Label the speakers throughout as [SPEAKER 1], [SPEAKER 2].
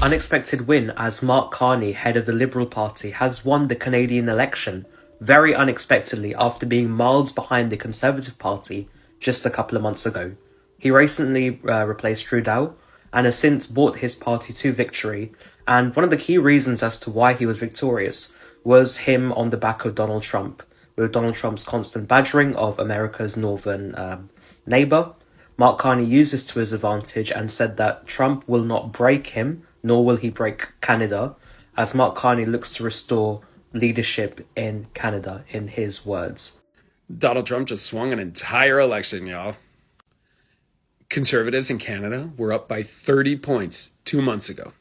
[SPEAKER 1] unexpected win as Mark Carney, head of the Liberal Party, has won the Canadian election very unexpectedly after being miles behind the Conservative Party just a couple of months ago. He recently replaced Trudeau and has since brought his party to victory, and one of the key reasons as to why he was victorious was him on the back of Donald Trump, with Donald Trump's constant badgering of America's northern neighbour. Mark Carney used this to his advantage and said that Trump will not break him, nor will he break Canada, as Mark Carney looks to restore leadership in Canada, in his words.
[SPEAKER 2] Donald Trump just swung an entire election, y'all. Conservatives in Canada were up by 30 points 2 months ago.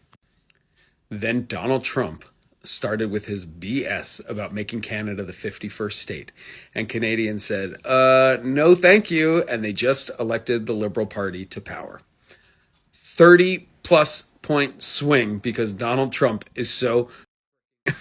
[SPEAKER 2] Then Donald Trump started with his BS about making Canada the 51st state. And Canadians said, no thank you. And they just elected the Liberal Party to power. 30 plus point swing because Donald Trump is so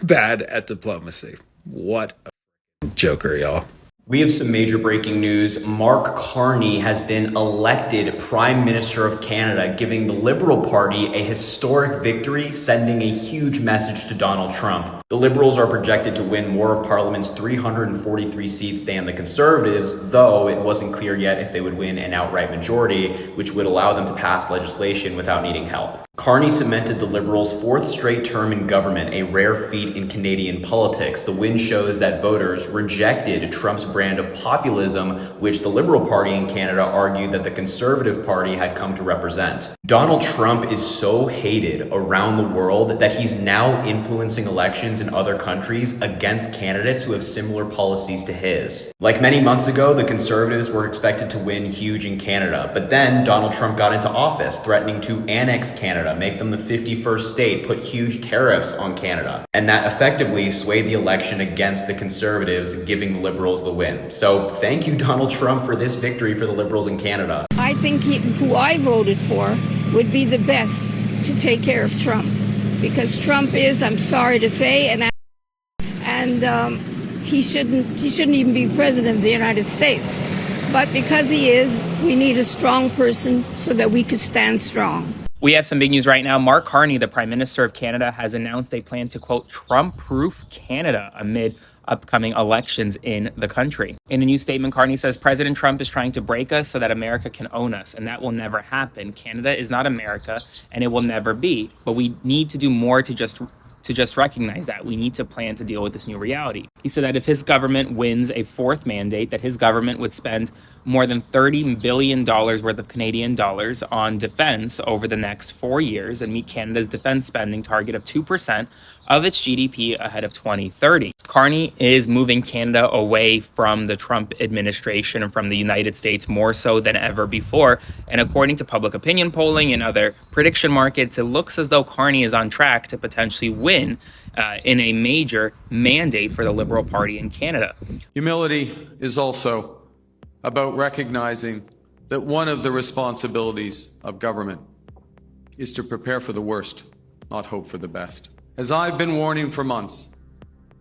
[SPEAKER 2] bad at diplomacy. What a joker, y'all.
[SPEAKER 3] We have some major breaking news. Mark Carney has been elected Prime Minister of Canada, giving the Liberal Party a historic victory, sending a huge message to Donald Trump. The Liberals are projected to win more of Parliament's 343 seats than the Conservatives, though it wasn't clear yet if they would win an outright majority, which would allow them to pass legislation without needing help. Carney cemented the Liberals' fourth straight term in government, a rare feat in Canadian politics. The win shows that voters rejected Trump's brand of populism, which the Liberal Party in Canada argued that the Conservative Party had come to represent. Donald Trump is so hated around the world that he's now influencing elections in other countries against candidates who have similar policies to his. Like many months ago, the Conservatives were expected to win huge in Canada, but then Donald Trump got into office, threatening to annex Canada, make them the 51st state, put huge tariffs on Canada. And that effectively swayed the election against the Conservatives, giving the Liberals the win. So thank you, Donald Trump, for this victory for the Liberals in Canada.
[SPEAKER 4] I think who I voted for would be the best to take care of Trump. Because Trump is, I'm sorry to say, he shouldn't even be president of the United States. But because he is, we need a strong person so that we could stand strong.
[SPEAKER 5] We have some big news right now. Mark Carney, the Prime Minister of Canada, has announced a plan to, quote, Trump-proof Canada amid upcoming elections in the country. In a new statement, Carney says President Trump is trying to break us so that America can own us, and that will never happen. Canada is not America, and it will never be. But we need to do more to just recognize that. We need to plan to deal with this new reality. He said that if his government wins a fourth mandate, that his government would spend more than $30 billion worth of Canadian dollars on defense over the next 4 years and meet Canada's defense spending target of 2% of its GDP ahead of 2030. Carney is moving Canada away from the Trump administration and from the United States more so than ever before. And according to public opinion polling and other prediction markets, it looks as though Carney is on track to potentially win in a major mandate for the Liberal Party in Canada.
[SPEAKER 6] Humility is also about recognizing that one of the responsibilities of government is to prepare for the worst, not hope for the best. As I've been warning for months,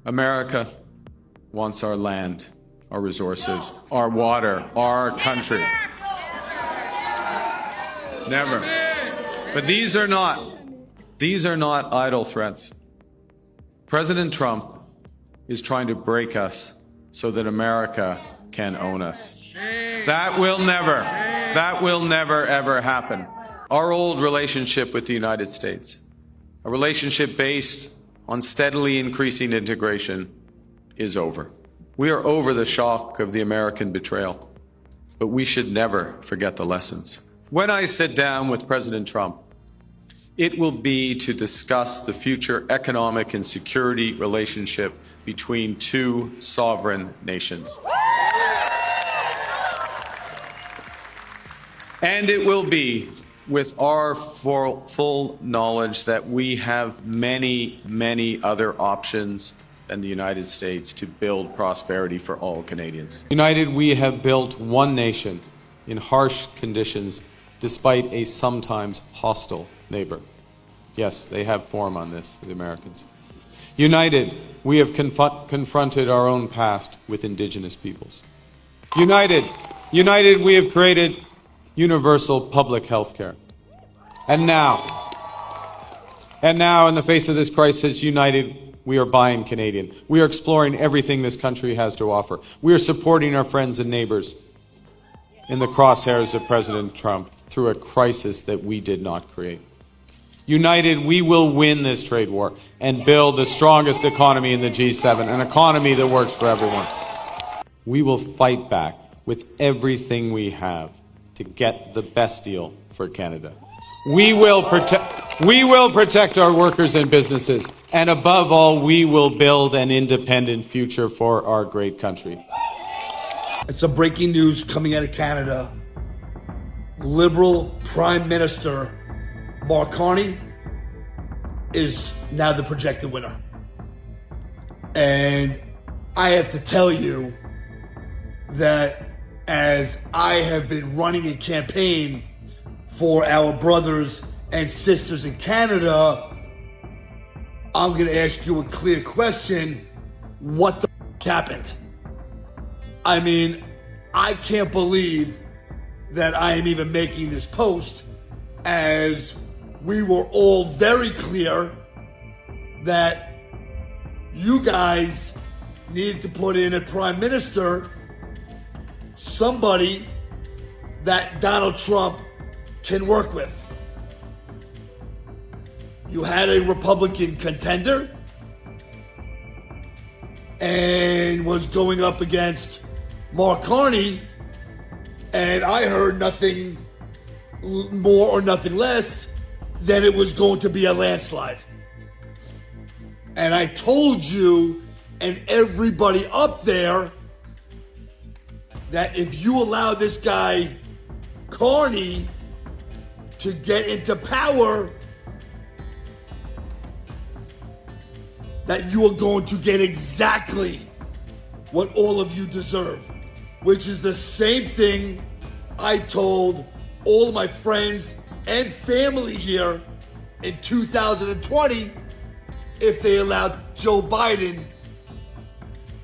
[SPEAKER 6] America wants our land, our resources, our water, our country. Never. But these are not idle threats. President Trump is trying to break us so that America can own us. That will never, ever happen. Our old relationship with the United States, a relationship based on steadily increasing integration, is over. We are over the shock of the American betrayal, but we should never forget the lessons. When I sit down with President Trump, it will be to discuss the future economic and security relationship between two sovereign nations. And it will be with our full knowledge that we have many, many other options than the United States to build prosperity for all Canadians. United, we have built one nation in harsh conditions despite a sometimes hostile neighbor. Yes, they have form on this, the Americans. United, we have confronted our own past with Indigenous peoples. United, we have created universal public health care. And now, And now, in the face of this crisis, united, we are buying Canadian. We are exploring everything this country has to offer. We are supporting our friends and neighbors in the crosshairs of President Trump through a crisis that we did not create. United, we will win this trade war and build the strongest economy in the G7, an economy that works for everyone. We will fight back with everything we have to get the best deal for Canada. We will protect our workers and businesses, and above all, we will build an independent future for our great country.
[SPEAKER 7] It's some breaking news coming out of Canada. Liberal Prime Minister Mark Carney is now the projected winner. And I have to tell you that as I have been running a campaign for our brothers and sisters in Canada, I'm going to ask you a clear question. What the happened? I mean, I can't believe that I am even making this post, as we were all very clear that you guys needed to put in a prime minister, somebody that Donald Trump can work with. You had a Republican contender and was going up against Mark Carney, and I heard nothing more or nothing less than it was going to be a landslide. And I told you and everybody up there that if you allow this guy Carney to get into power, that you are going to get exactly what all of you deserve, which is the same thing I told all of my friends and family here in 2020 if they allowed Joe Biden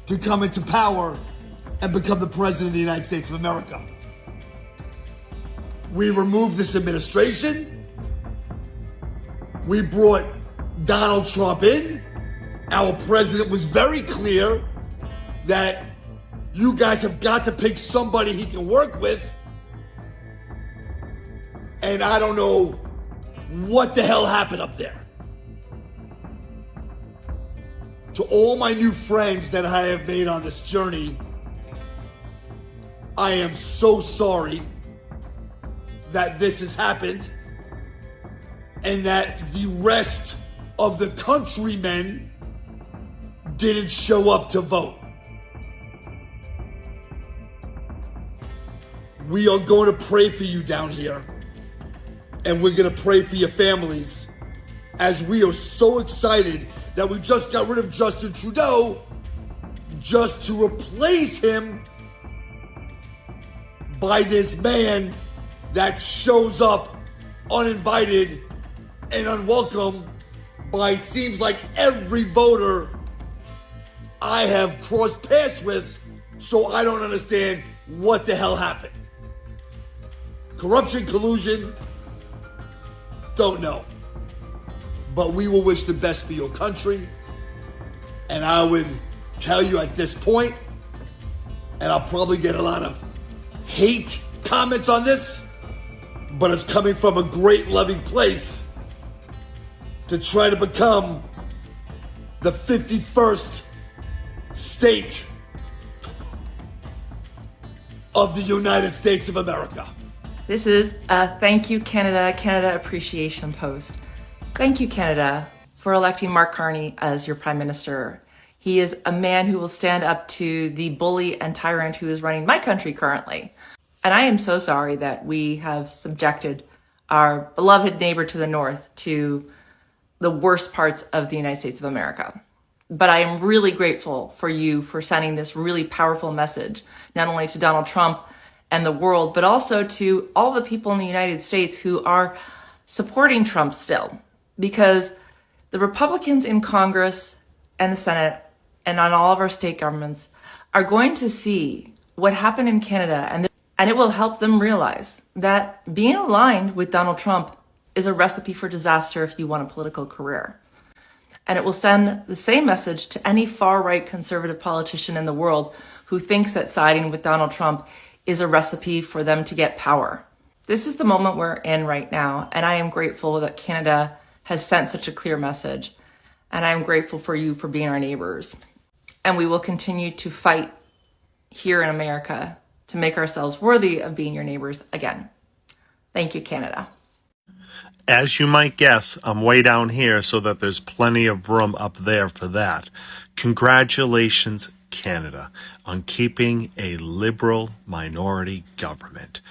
[SPEAKER 7] to come into power and become the president of the United States of America. We removed this administration. We brought Donald Trump in. Our president was very clear that you guys have got to pick somebody he can work with. And I don't know what the hell happened up there. To all my new friends that I have made on this journey, I am so sorry that this has happened and that the rest of the countrymen didn't show up to vote. We are going to pray for you down here, and we're going to pray for your families, as we are so excited that we just got rid of Justin Trudeau just to replace him by this man that shows up uninvited and unwelcome by, seems like, every voter I have crossed paths with, so I don't understand what the hell happened. Corruption, collusion, don't know. But we will wish the best for your country. And I would tell you at this point, and I'll probably get a lot of hate comments on this, but it's coming from a great loving place, to try to become the 51st state of the United States of America.
[SPEAKER 8] This is a Thank You Canada Appreciation post. Thank you, Canada, for electing Mark Carney as your Prime Minister. He is a man who will stand up to the bully and tyrant who is running my country currently. And I am so sorry that we have subjected our beloved neighbor to the north to the worst parts of the United States of America. But I am really grateful for you for sending this really powerful message, not only to Donald Trump and the world, but also to all the people in the United States who are supporting Trump still. Because the Republicans in Congress and the Senate and on all of our state governments are going to see what happened in Canada, and it will help them realize that being aligned with Donald Trump is a recipe for disaster if you want a political career. And it will send the same message to any far-right conservative politician in the world who thinks that siding with Donald Trump is a recipe for them to get power. This is the moment we're in right now, and I am grateful that Canada has sent such a clear message. And I am grateful for you for being our neighbors. And we will continue to fight here in America to make ourselves worthy of being your neighbors again. Thank you, Canada.
[SPEAKER 9] As you might guess, I'm way down here so that there's plenty of room up there for that. Congratulations, Canada, on keeping a liberal minority government.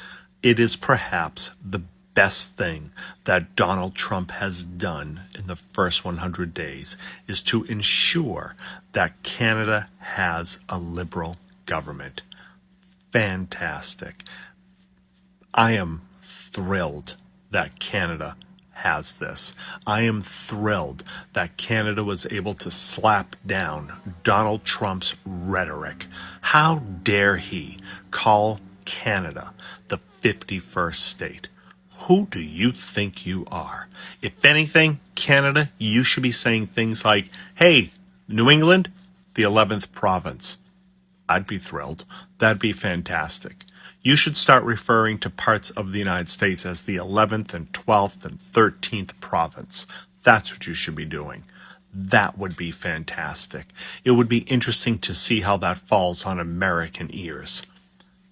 [SPEAKER 9] It is perhaps the best thing that Donald Trump has done in the first 100 days is to ensure that Canada has a liberal government. Fantastic. I am thrilled that Canada has this. I am thrilled that Canada was able to slap down Donald Trump's rhetoric. How dare he call Canada the 51st state? Who do you think you are? If anything, Canada, you should be saying things like, hey, New England, the 11th province. I'd be thrilled. That'd be fantastic. You should start referring to parts of the United States as the 11th and 12th and 13th province. That's what you should be doing. That would be fantastic. It would be interesting to see how that falls on American ears.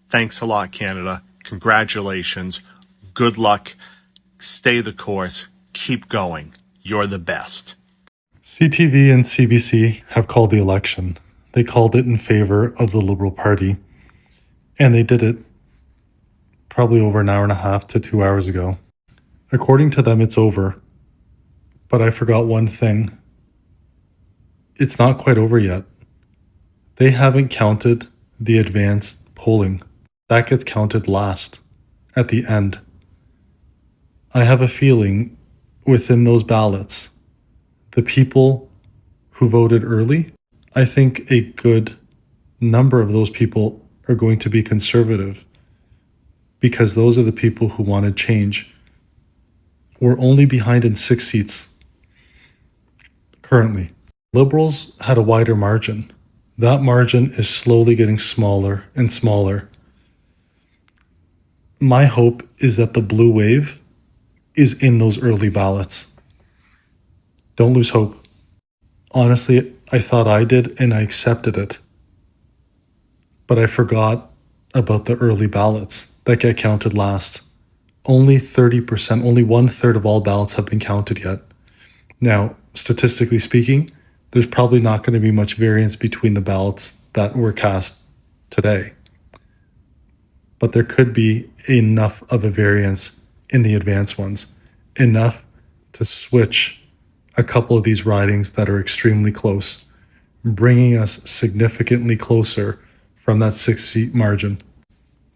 [SPEAKER 9] Thanks a lot, Canada. Congratulations. Good luck. Stay the course. Keep going. You're the best.
[SPEAKER 10] CTV and CBC have called the election. They called it in favor of the Liberal Party. And they did it probably over an hour and a half to 2 hours ago. According to them, it's over. But I forgot one thing. It's not quite over yet. They haven't counted the advanced polling. That gets counted last, at the end. I have a feeling within those ballots, the people who voted early, I think a good number of those people are going to be conservative because those are the people who wanted change. We're only behind in 6 seats currently. Liberals had a wider margin. That margin is slowly getting smaller and smaller. My hope is that the blue wave is in those early ballots. Don't lose hope. Honestly, I thought I did and I accepted it. But I forgot about the early ballots that get counted last. Only 30%, only 1/3 of all ballots have been counted yet. Now, statistically speaking, there's probably not going to be much variance between the ballots that were cast today. But there could be enough of a variance in the advanced ones, enough to switch a couple of these ridings that are extremely close, bringing us significantly closer from that 6 seat margin.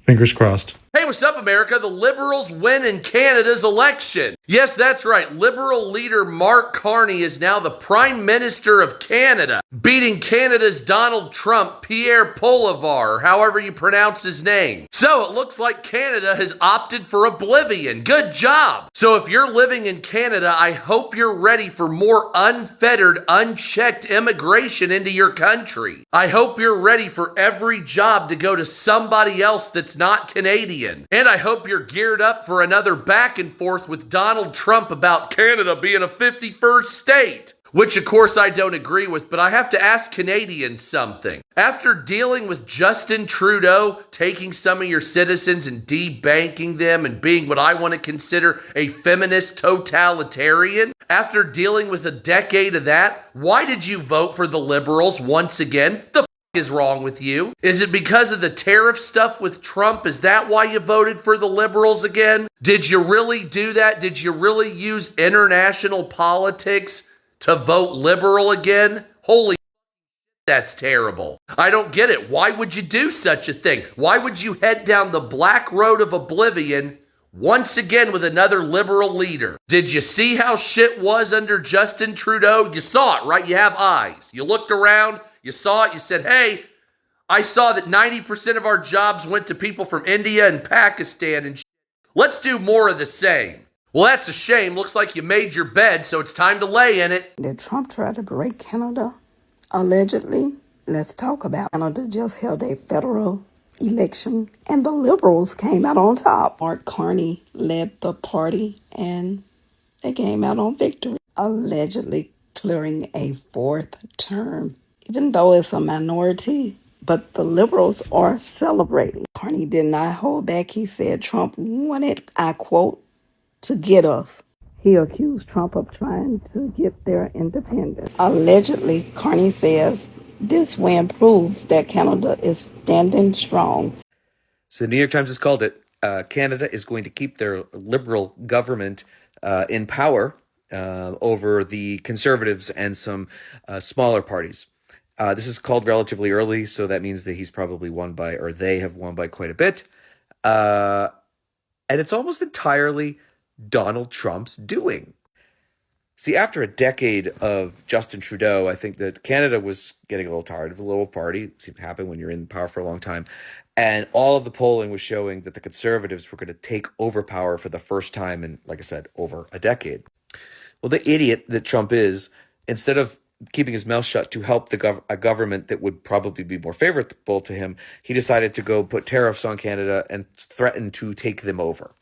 [SPEAKER 10] Fingers crossed.
[SPEAKER 11] Hey, what's up, America? The Liberals win in Canada's election. Yes, that's right. Liberal leader Mark Carney is now the Prime Minister of Canada, beating Canada's Donald Trump, Pierre Polivar, or however you pronounce his name. So it looks like Canada has opted for oblivion. Good job. So if you're living in Canada, I hope you're ready for more unfettered, unchecked immigration into your country. I hope you're ready for every job to go to somebody else that's not Canadian. And I hope you're geared up for another back and forth with Donald Trump about Canada being a 51st state. Which, of course, I don't agree with, but I have to ask Canadians something. After dealing with Justin Trudeau, taking some of your citizens and debanking them and being what I want to consider a feminist totalitarian, after dealing with a decade of that, why did you vote for the Liberals once again? The is wrong with you? Is it because of the tariff stuff with Trump? Is that why you voted for the Liberals again? Did you really do that? Did you really use international politics to vote liberal again? Holy, that's terrible. I don't get it. Why would you do such a thing? Why would you head down the black road of oblivion once again with another liberal leader? Did you see how shit was under Justin Trudeau? You saw it, right? You have eyes. You looked around, you saw it, you said, hey, I saw that 90% of our jobs went to people from India and Pakistan and shit. Let's do more of the same. Well, that's a shame. Looks like you made your bed, so it's time to lay in it.
[SPEAKER 4] Did Trump try to break Canada? Allegedly. Let's talk about Canada just held a federal election and the Liberals came out on top. Mark Carney led the party and they came out on victory, allegedly clearing a fourth term, even though it's a minority. But the Liberals are celebrating. Carney did not hold back. He said Trump wanted, I quote, to get us. He accused Trump of trying to get their independence. Allegedly, Carney says this win proves that Canada is standing strong.
[SPEAKER 1] So the New York Times has called it, Canada is going to keep their liberal government in power over the conservatives and some smaller parties. This is called relatively early, so that means that he's probably won by, or they have won by quite a bit. And it's almost entirely Donald Trump's doing. See, after a decade of Justin Trudeau, I think that Canada was getting a little tired of the Liberal Party. It seemed to happen when you're in power for a long time. And all of the polling was showing that the Conservatives were going to take over power for the first time in, like I said, over a decade. Well, the idiot that Trump is, instead of keeping his mouth shut to help a government that would probably be more favorable to him, he decided to go put tariffs on Canada and threaten to take them over.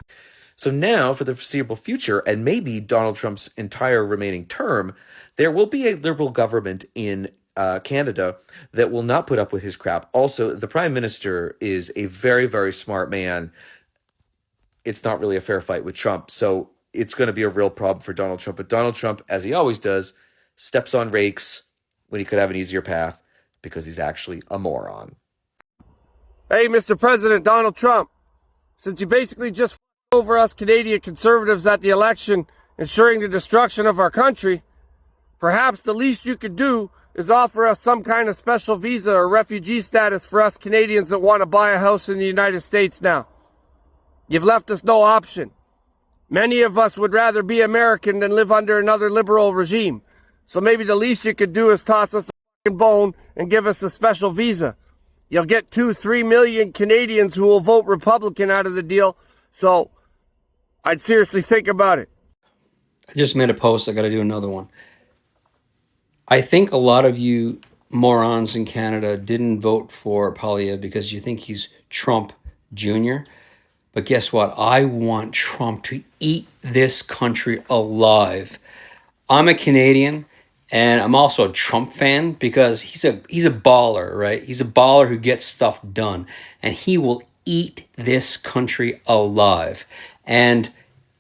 [SPEAKER 1] So now, for the foreseeable future, and maybe Donald Trump's entire remaining term, there will be a liberal government in Canada that will not put up with his crap. Also, the prime minister is a very, very smart man. It's not really a fair fight with Trump. So it's going to be a real problem for Donald Trump. But Donald Trump, as he always does, steps on rakes when he could have an easier path because he's actually a moron.
[SPEAKER 12] Hey, Mr. President Donald Trump, since you basically just over us Canadian conservatives at the election, ensuring the destruction of our country, perhaps the least you could do is offer us some kind of special visa or refugee status for us Canadians that want to buy a house in the United States now. You've left us no option. Many of us would rather be American than live under another liberal regime. So maybe the least you could do is toss us a fucking bone and give us a special visa. You'll get 2-3 million Canadians who will vote Republican out of the deal. So I'd seriously think about it.
[SPEAKER 13] I just made a post. I got to do another one. I think a lot of you morons in Canada didn't vote for Poilievre because you think he's Trump Jr. But guess what? I want Trump to eat this country alive. I'm a Canadian, and I'm also a Trump fan because he's a baller, right? He's a baller who gets stuff done, and he will eat this country alive. And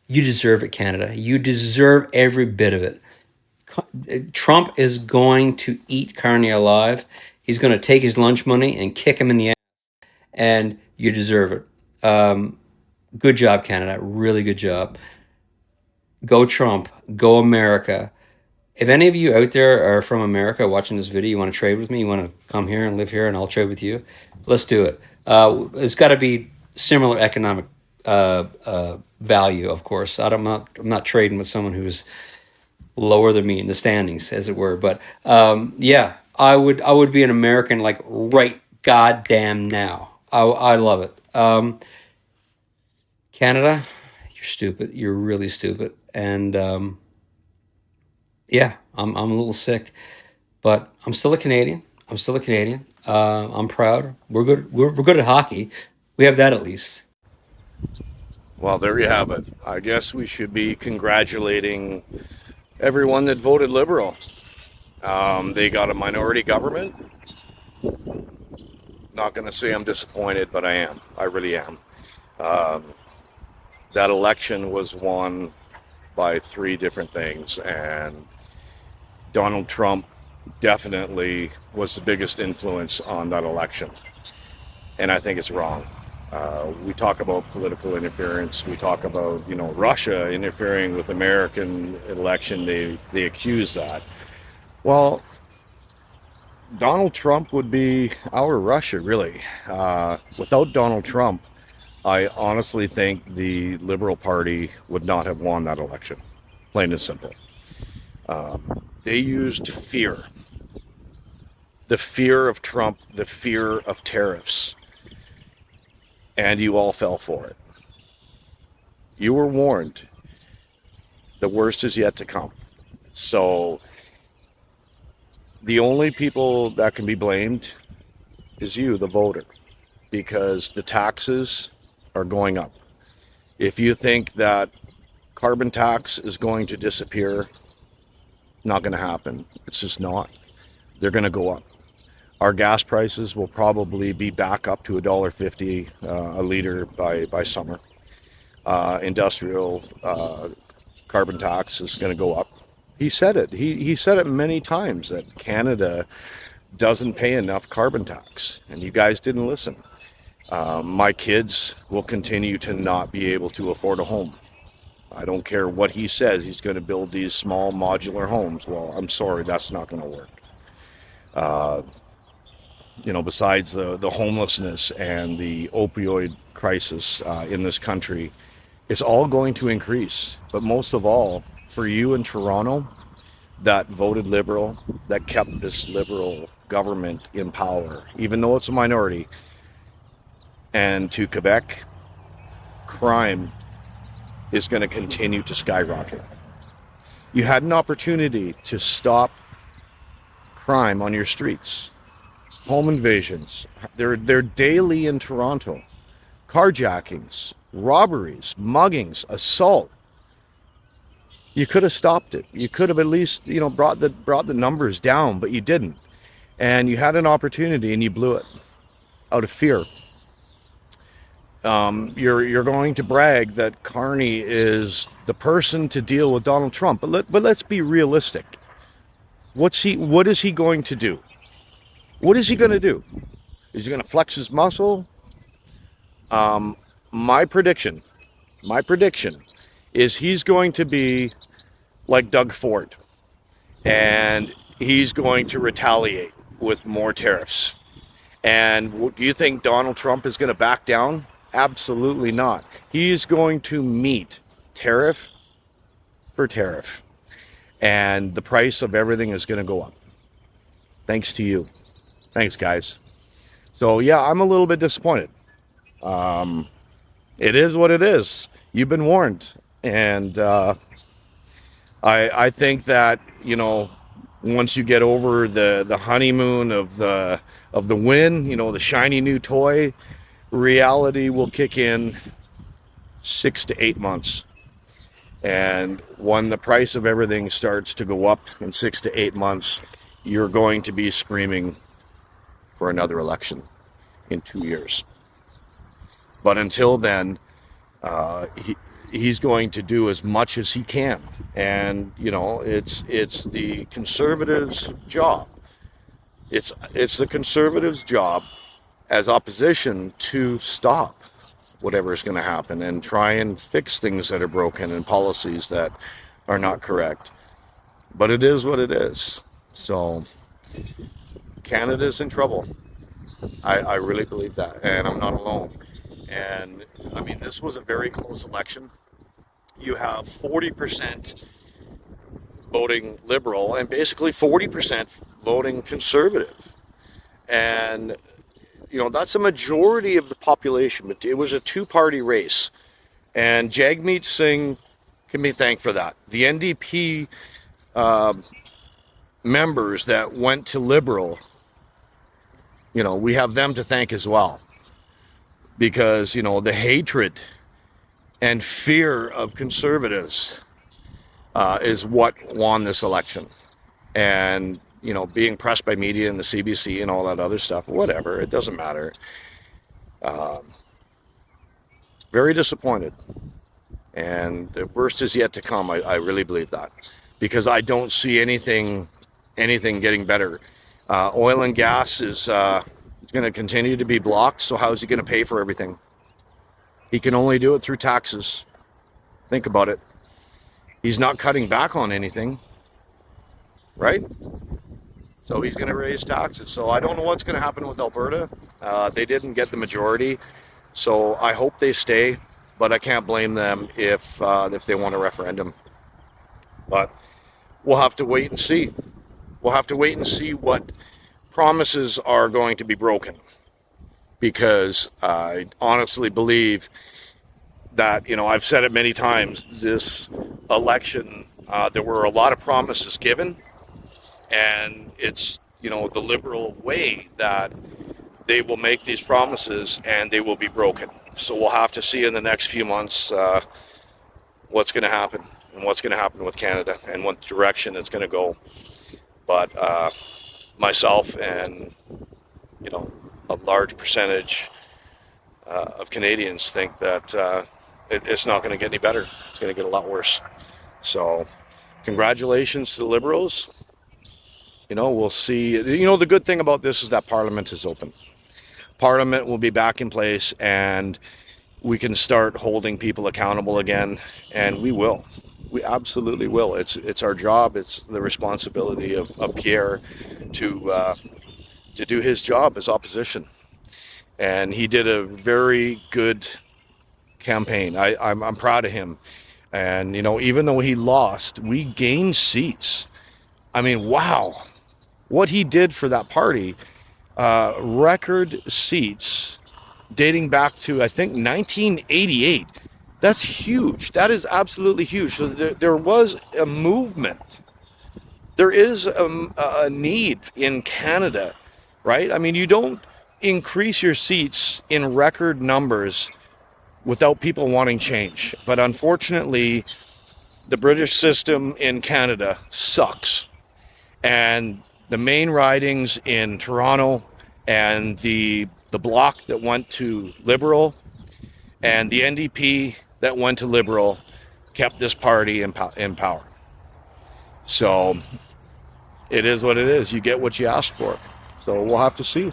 [SPEAKER 13] you deserve it, Canada. You deserve every bit of it. Trump is going to eat Carney alive. He's going to take his lunch money and kick him in the ass, and you deserve it. Good job, Canada. Really good job. Go Trump. Go America. If any of you out there are from America watching this video, you want to trade with me, you want to come here and live here and I'll trade with you, let's do it. It's got to be similar economic value, of course. I'm not trading with someone who's lower than me in the standings, as it were. But yeah, I would be an American like right goddamn now. I love it. Canada, you're stupid. You're really stupid. And yeah, I'm a little sick, but I'm still a Canadian. I'm proud. We're good. We're good at hockey. We have that at least.
[SPEAKER 14] Well, there you have it. I guess we should be congratulating everyone that voted Liberal. They got a minority government. Not going to say I'm disappointed, but I am. I really am. That election was won by 3 different things, and Donald Trump definitely was the biggest influence on that election. And I think it's wrong. We talk about political interference. We talk about, Russia interfering with American election. They accuse that. Well, Donald Trump would be our Russia, really. Without Donald Trump, I honestly think the Liberal Party would not have won that election. Plain and simple. They used fear. The fear of Trump, the fear of tariffs. And you all fell for it. You were warned. The worst is yet to come. So the only people that can be blamed is you, the voter, because the taxes are going up. If you think that carbon tax is going to disappear, not going to happen. It's just not. They're going to go up. Our gas prices will probably be back up to $1.50 a liter by summer. Industrial carbon tax is going to go up. He said it. He said it many times that Canada doesn't pay enough carbon tax, and you guys didn't listen. My kids will continue to not be able to afford a home. I don't care what he says. He's going to build these small modular homes. Well, I'm sorry, that's not going to work. Besides the homelessness and the opioid crisis in this country, it's all going to increase. But most of all, for you in Toronto that voted Liberal, that kept this Liberal government in power, even though it's a minority, and to Quebec, crime is going to continue to skyrocket. You had an opportunity to stop crime on your streets. Home invasions, they're daily in Toronto. Carjackings, robberies, muggings, assault. You could have stopped it. You could have at least, brought the numbers down, but you didn't. And you had an opportunity and you blew it out of fear. You're going to brag that Carney is the person to deal with Donald Trump, but let's be realistic. What is he going to do? What is he going to do? Is he going to flex his muscle? My prediction is he's going to be like Doug Ford, and he's going to retaliate with more tariffs. And do you think Donald Trump is going to back down? Absolutely not. He's going to meet tariff for tariff, and the price of everything is going to go up. Thanks to you. Thanks, guys. So yeah, I'm a little bit disappointed. It is what it is. You've been warned, and I think that once you get over the honeymoon of the win, the shiny new toy, reality will kick in 6 to 8 months. And when the price of everything starts to go up in 6 to 8 months, you're going to be screaming for another election in 2 years. But until then, he's going to do as much as he can. And, it's the conservatives' job. It's the conservatives' job as opposition to stop whatever is going to happen and try and fix things that are broken and policies that are not correct. But it is what it is. So Canada's in trouble. I really believe that, and I'm not alone. And I mean, this was a very close election. You have 40% voting Liberal and basically 40% voting Conservative. And that's a majority of the population, but it was a two-party race. And Jagmeet Singh can be thanked for that. The NDP members that went to Liberal, we have them to thank as well. Because, the hatred and fear of conservatives is what won this election. And being pressed by media and the CBC and all that other stuff, whatever, it doesn't matter. Very disappointed. And the worst is yet to come. I really believe that. Because I don't see anything getting better. Oil and gas is going to continue to be blocked, so how is he going to pay for everything? He can only do it through taxes. Think about it. He's not cutting back on anything, right? So he's going to raise taxes. So I don't know what's going to happen with Alberta. They didn't get the majority, so I hope they stay, but I can't blame them if they want a referendum. But we'll have to wait and see. We'll have to wait and see what promises are going to be broken, because I honestly believe that, you know, I've said it many times, this election, there were a lot of promises given, and it's, you know, the Liberal way that they will make these promises and they will be broken. So we'll have to see in the next few months what's going to happen and what's going to happen with Canada and what direction it's going to go. But myself and, you know, a large percentage of Canadians think that it's not going to get any better. It's going to get a lot worse. So congratulations to the Liberals. You know, we'll see. You know, the good thing about this is that Parliament is open. Parliament will be back in place, and we can start holding people accountable again, and we will. We absolutely will. It's our job. It's the responsibility of Pierre to do his job as opposition. And he did a very good campaign. I'm proud of him. And, you know, even though he lost, we gained seats. I mean, wow. What he did for that party, record seats dating back to, I think, 1988. That's huge. That is absolutely huge. So there was a movement. There is a need in Canada, right? I mean, you don't increase your seats in record numbers without people wanting change. But unfortunately, the British system in Canada sucks. And the main ridings in Toronto and the bloc that went to Liberal and the NDP that went to Liberal kept this party in power. So it is what it is. You get what you ask for. So we'll have to see.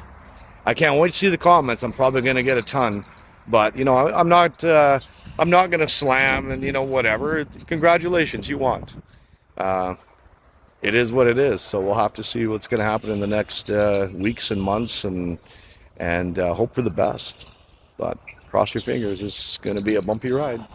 [SPEAKER 14] I can't wait to see the comments. I'm probably going to get a ton, but you know, I'm not going to slam and, you know, whatever. Congratulations, you won. It is what it is. So we'll have to see what's going to happen in the next weeks and months, and hope for the best. But cross your fingers. It's going to be a bumpy ride.